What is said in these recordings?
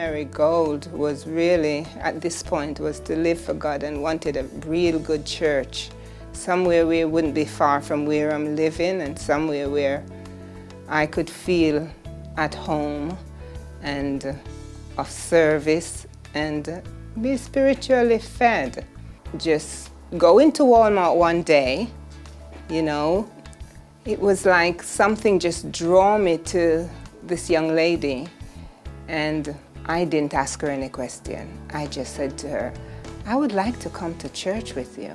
primary goal was really, at this point, was to live for God and wanted a real good church. Somewhere where it wouldn't be far from where I'm living and somewhere where I could feel at home and of service and be spiritually fed. Just go into Walmart one day, you know, it was like something just drew me to this young lady, and I didn't ask her any question. I just said to her, I would like to come to church with you.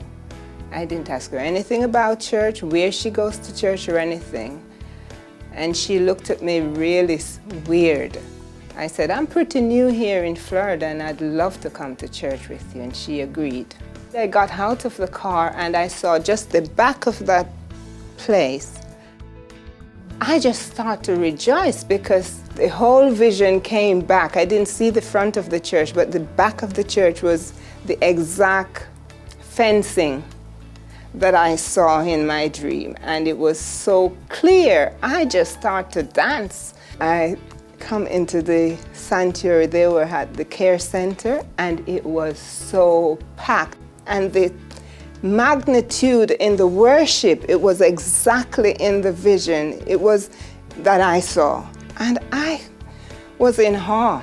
I didn't ask her anything about church, where she goes to church or anything. And she looked at me really weird. I said, I'm pretty new here in Florida and I'd love to come to church with you, and she agreed. I got out of the car and I saw just the back of that place. I just started to rejoice because the whole vision came back. I didn't see the front of the church, but the back of the church was the exact fencing that I saw in my dream, and it was so clear. I just started to dance. I come into the sanctuary. They were at the care center, and it was so packed. And the magnitude in the worship, it was exactly in the vision it was that I saw, and I was in awe.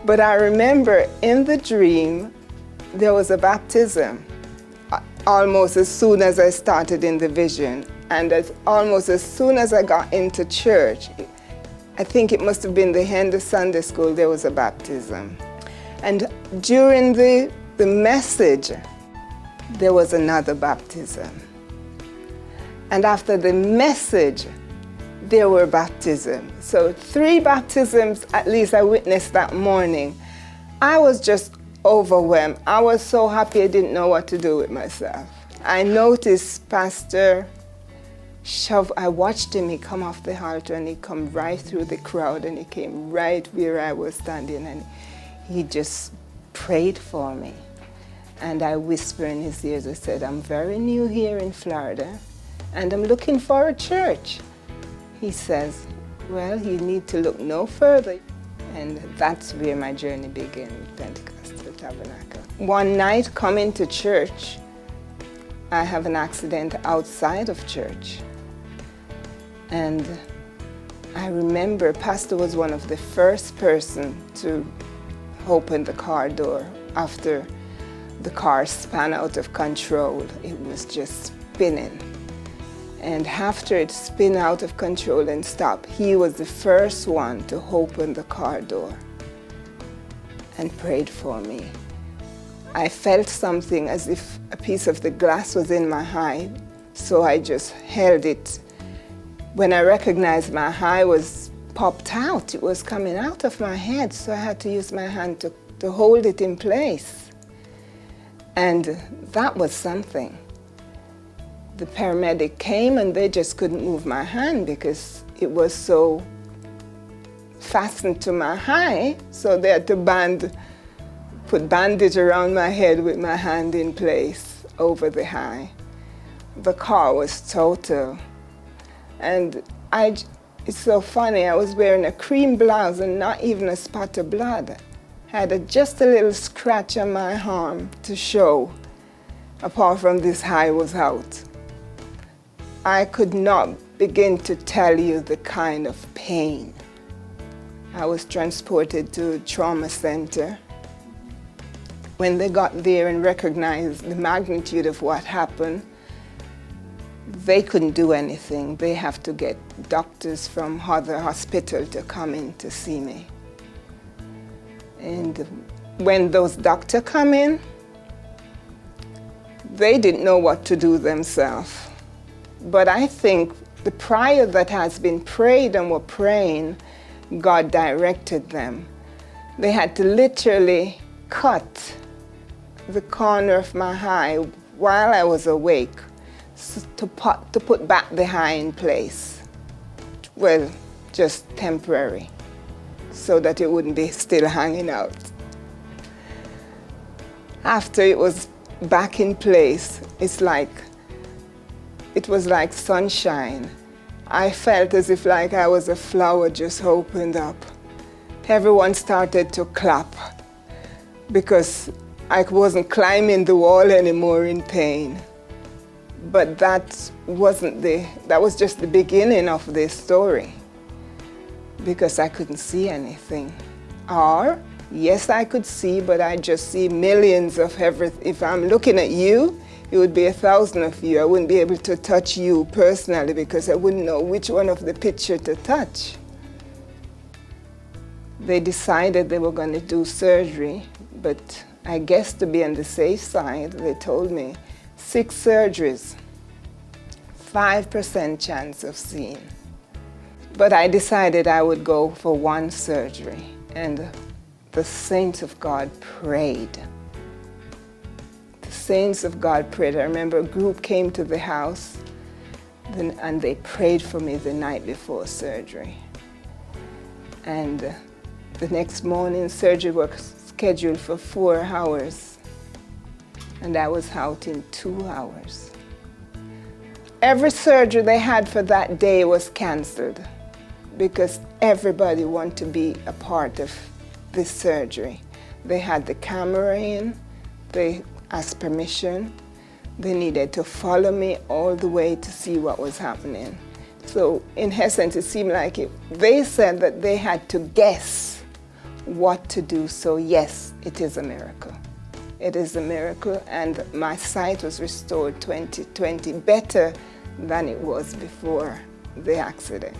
But I remember in the dream there was a baptism almost as soon as I started in the vision, and almost as soon as I got into church. I think it must have been the end of Sunday school, there was a baptism. And during the message, there was another baptism. And after the message, there were baptisms. So 3 baptisms at least I witnessed that morning. I was just overwhelmed. I was so happy I didn't know what to do with myself. I noticed Pastor I watched him, he come off the altar and he come right through the crowd and he came right where I was standing and he just prayed for me. And I whispered in his ears, I said, I'm very new here in Florida and I'm looking for a church. He says, well, you need to look no further. And that's where my journey began with Pentecostal Tabernacle. One night coming to church, I have an accident outside of church. And I remember Pastor was one of the first person to open the car door after the car spun out of control. It was just spinning. And after it spun out of control and stopped, he was the first one to open the car door and prayed for me. I felt something as if a piece of the glass was in my eye, so I just held it. When I recognized my eye was popped out, it was coming out of my head, so I had to use my hand to hold it in place. And that was something. The paramedic came and they just couldn't move my hand because it was so fastened to my eye, so they had to put bandage around my head with my hand in place over the eye. The car was total. And it's so funny, I was wearing a cream blouse and not even a spot of blood. I had just a little scratch on my arm to show, apart from this eye was out. I could not begin to tell you the kind of pain. I was transported to a trauma center. When they got there and recognized the magnitude of what happened, they couldn't do anything. They have to get doctors from other hospitals to come in to see me. And when those doctors come in, they didn't know what to do themselves. But I think the prayer that has been prayed and were praying, God directed them. They had to literally cut the corner of my eye while I was awake to put back the eye in place. Well, just temporary, so that it wouldn't be still hanging out. After it was back in place, it was like sunshine. I felt as if like I was a flower just opened up. everyone started to clap because I wasn't climbing the wall anymore in pain. But that was just the beginning of this story, because I couldn't see anything. Or, yes, I could see, but I just see millions of everything. If I'm looking at you, it would be 1,000 of you. I wouldn't be able to touch you personally because I wouldn't know which one of the picture to touch. They decided they were going to do surgery, but I guess to be on the safe side, they told me 6 surgeries, 5% chance of seeing. But I decided I would go for 1 surgery, and the saints of God prayed. The saints of God prayed. I remember a group came to the house and they prayed for me the night before surgery. And the next morning, surgery was scheduled for 4 hours, and I was out in 2 hours. Every surgery they had for that day was canceled because everybody wanted to be a part of this surgery. They had the camera in, they asked permission, they needed to follow me all the way to see what was happening. So in essence, it seemed like they said that they had to guess what to do. So yes, it is a miracle. It is a miracle, and my sight was restored 20/20, better than it was before the accident.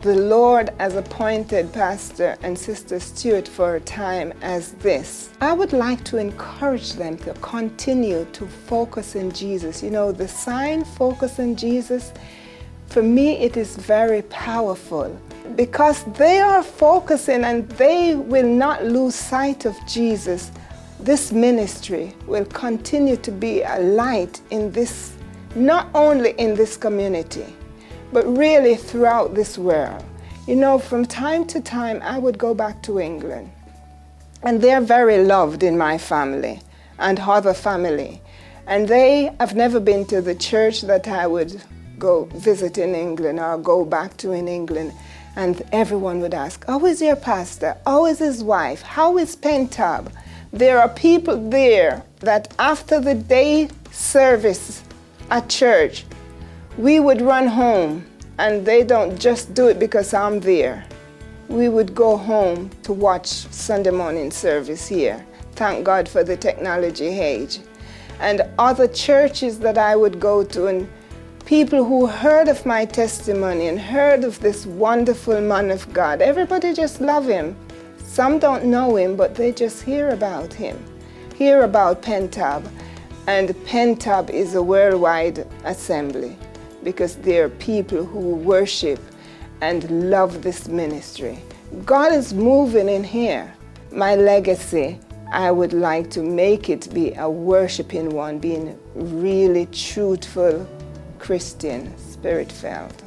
The Lord has appointed Pastor and Sister Stewart for a time as this. I would like to encourage them to continue to focus on Jesus. You know, the sign focus on Jesus, for me it is very powerful because they are focusing and they will not lose sight of Jesus. This ministry will continue to be a light in this, not only in this community, but really throughout this world. You know, from time to time, I would go back to England, and they're very loved in my family and other family. And they have never been to the church that I would go visit in England or go back to in England. And everyone would ask, how is your pastor? How is his wife? How is Pentab? There are people there that after the day service at church, we would run home, and they don't just do it because I'm there. We would go home to watch Sunday morning service here. Thank God for the technology age. And other churches that I would go to, and people who heard of my testimony and heard of this wonderful man of God. Everybody just love him. Some don't know him, but they just hear about him, hear about Pentab. And Pentab is a worldwide assembly, because there are people who worship and love this ministry. God is moving in here. My legacy, I would like to make it be a worshiping one, being really truthful Christian, spirit-filled,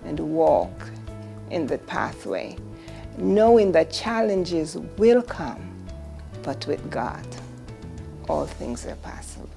and walk in the pathway, knowing that challenges will come, but with God, all things are possible.